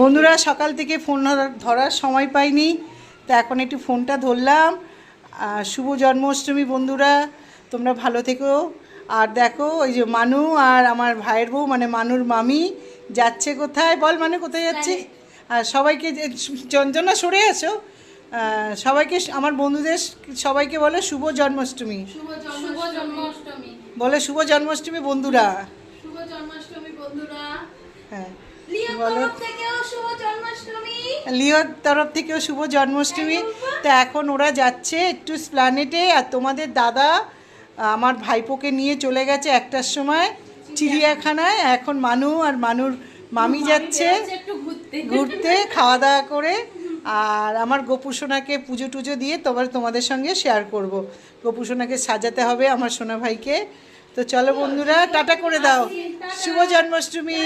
বন্ধুরা সকাল থেকে ফোন ধরার সময় পাইনি, তা এখন একটু ফোনটা ধরলাম। শুভ জন্মাষ্টমী বন্ধুরা, তোমরা ভালো থেকো। আর দেখো ওই যে মানু আর আমার ভাইয়ের বউ মানে মানুর মামি যাচ্ছে কোথায়, বল মানে কোথায় যাচ্ছে? আর সবাইকে চঞ্চনা সরে আছো, সবাইকে আমার বন্ধুদের সবাইকে বলে শুভ জন্মাষ্টমী। বলে শুভ জন্মাষ্টমী বন্ধুরা। শুভ জন্মাষ্টমী বন্ধুরা। হ্যাঁ বলো, লিওর তরফ থেকেও শুভ জন্মাষ্টমী। তা এখন ওরা যাচ্ছে একটু স্প্ল্যানেটে, আর তোমাদের দাদা আমার ভাইপোকে নিয়ে চলে গেছে 1টার সময় চিড়িয়াখানায়। এখন মানু আর মানুর মামি যাচ্ছে ঘুরতে, খাওয়া দাওয়া করে। আর আমার গোপুসোনাকে পুজো টুজো দিয়ে তোমাদের সঙ্গে শেয়ার করব। গোপুসোনাকে সাজাতে হবে আমার সোনা ভাইকে। তো চলো বন্ধুরা, টাটা করে দাও। শুভ জন্মাষ্টমী।